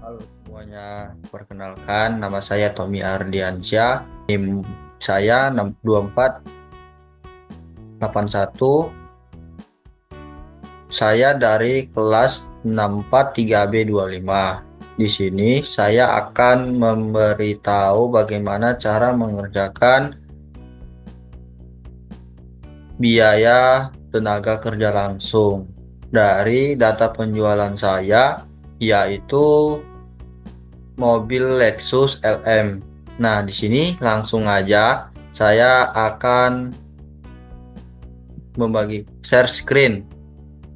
Halo semuanya, perkenalkan nama saya Tommy Ardiansyah, NIM saya 62481. Saya dari kelas 643B25. Di sini saya akan memberitahu bagaimana cara mengerjakan biaya tenaga kerja langsung dari data penjualan saya, yaitu mobil Lexus LM. Nah, di sini langsung aja saya akan membagi share screen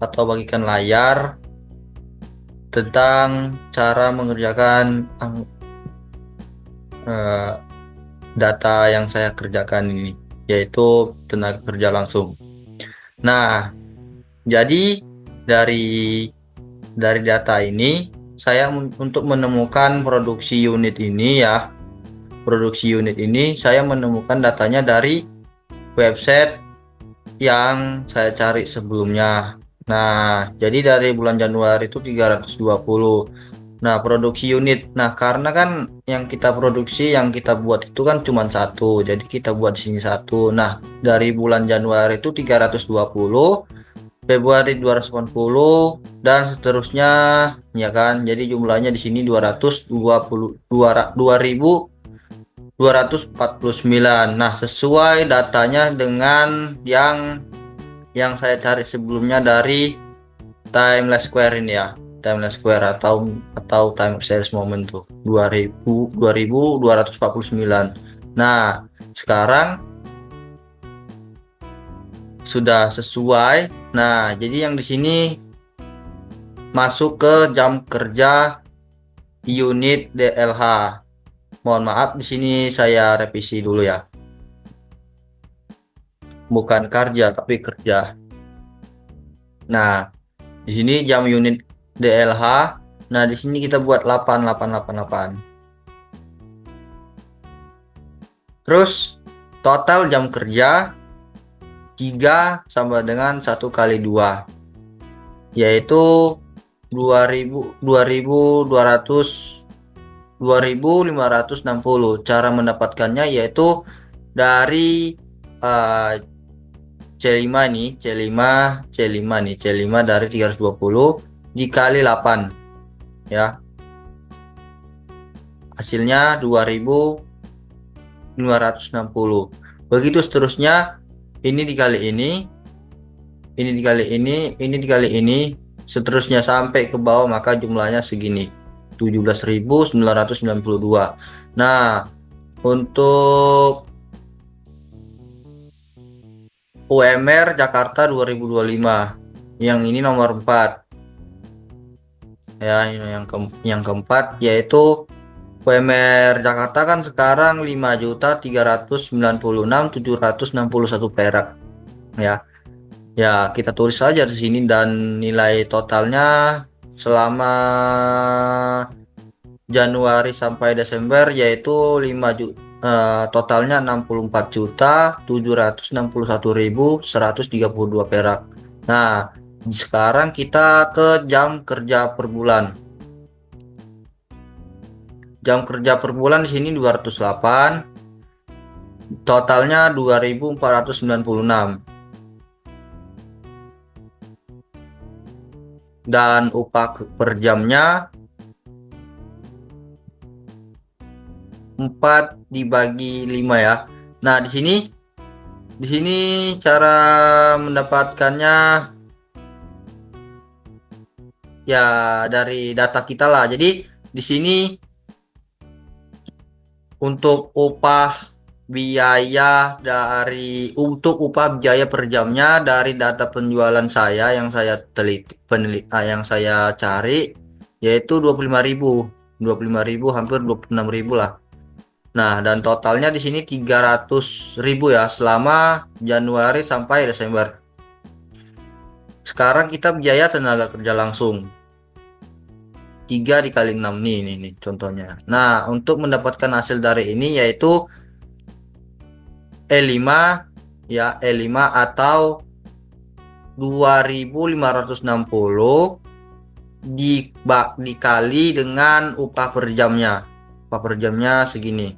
atau bagikan layar tentang cara mengerjakan eh, data yang saya kerjakan ini, yaitu tenaga kerja langsung. Nah, jadi dari data ini saya untuk menemukan produksi unit ini ya. Produksi unit ini saya menemukan datanya dari website yang saya cari sebelumnya. Nah, jadi dari bulan Januari itu 320. Nah, produksi unit. Nah, karena kan yang kita produksi, yang kita buat itu kan cuma satu. Jadi kita buat di sini satu. Nah, dari bulan Januari itu 320, Februari 280 dan seterusnya ya kan. Jadi jumlahnya di sini 249. Nah, sesuai datanya dengan yang saya cari sebelumnya dari Timeless Square ini ya. Timeless Square atau time series moment tuh 2249. Nah, sekarang sudah sesuai. Nah, jadi yang di sini masuk ke jam kerja unit DLH. Mohon maaf, di sini saya revisi dulu ya. Bukan kerja tapi kerja. Nah, di sini jam unit DLH. Nah, di sini kita buat 8888. Terus total jam kerja 3 sama dengan 1 kali 2, yaitu 2560. Cara mendapatkannya yaitu dari C5 nih, C5 dari 320 dikali 8 ya. Hasilnya 2560. Begitu seterusnya, ini dikali ini dikali ini dikali ini, seterusnya sampai ke bawah, maka jumlahnya segini, 17.992. Nah, untuk UMR Jakarta 2025 yang ini nomor 4 ya. Ini yang keempat, yaitu UMR Jakarta kan sekarang 5.396.761 perak ya. Ya, kita tulis saja di sini, dan nilai totalnya selama Januari sampai Desember yaitu totalnya 64.761.132 perak. Nah, sekarang kita ke jam kerja per bulan. Jam kerja per bulan di sini 208, totalnya 2.496. Dan upah per jamnya 4 dibagi 5 ya. Nah, di sini cara mendapatkannya ya dari data kita lah. Jadi di sini untuk upah biaya per jamnya dari data penjualan saya yang saya yang saya cari, yaitu 25.000 hampir 26.000 lah. Nah, dan totalnya di sini 300.000 ya selama Januari sampai Desember. Sekarang kita biaya tenaga kerja langsung 3 dikali 6 nih contohnya. Nah, untuk mendapatkan hasil dari ini yaitu E5 ya, E5 atau 2.560 dikali dengan upah per jamnya. Upah per jamnya segini,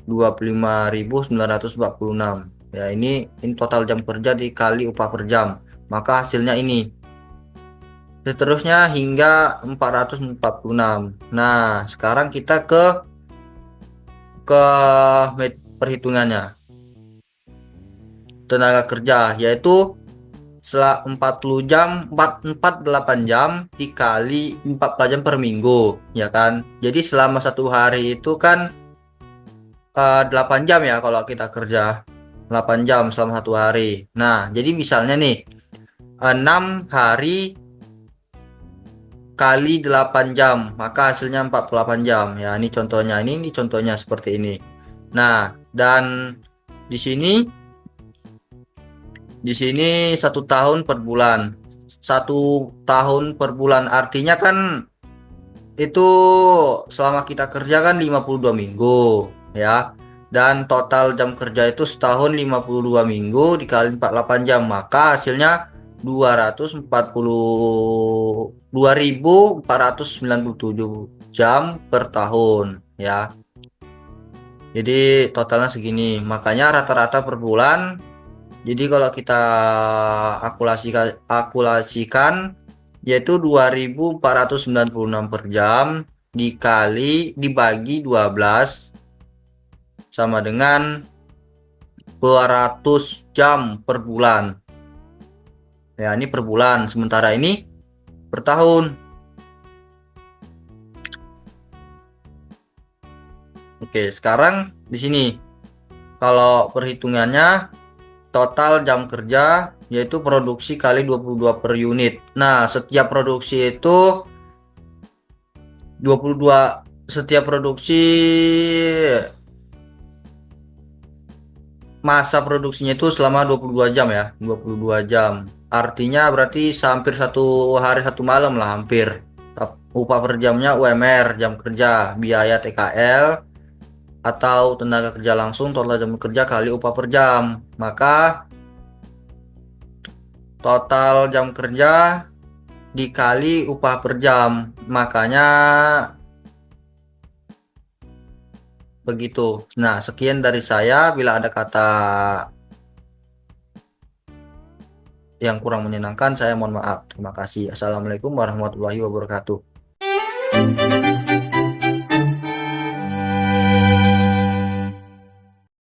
25.946. Ya, ini total jam kerja dikali upah per jam. Maka hasilnya ini. Seterusnya hingga 446. Nah, sekarang kita ke perhitungannya. Tenaga kerja yaitu setelah 40 jam 48 jam dikali 14 jam per minggu, ya kan. Jadi selama satu hari itu kan 8 jam ya kalau kita kerja 8 jam selama satu hari. Nah, jadi misalnya nih 6 hari kali 8 jam, maka hasilnya 48 jam. Ya, ini contohnya. Ini contohnya seperti ini. Nah, dan di sini 1 tahun per bulan. 1 tahun per bulan artinya kan itu selama kita kerja kan 52 minggu ya. Dan total jam kerja itu setahun 52 minggu dikali 48 jam, maka hasilnya 242.497 jam per tahun ya. Jadi totalnya segini. Makanya rata-rata per bulan. Jadi kalau kita akulasikan yaitu 2.496 per jam dibagi 12 sama dengan 200 jam per bulan. Ya, ini per bulan, sementara ini per tahun. Oke, sekarang di sini kalau perhitungannya total jam kerja yaitu produksi kali 22 per unit. Nah, setiap produksi itu 22, setiap produksi masa produksinya itu selama 22 jam ya, 22 jam. Artinya berarti hampir satu hari satu malam lah hampir. Upah per jamnya UMR, jam kerja, biaya TKL atau tenaga kerja langsung total jam kerja kali upah per jam. Maka total jam kerja dikali upah per jam. Makanya begitu. Nah, sekian dari saya. Bila ada kata yang kurang menyenangkan, saya mohon maaf. Terima kasih. Assalamualaikum warahmatullahi wabarakatuh.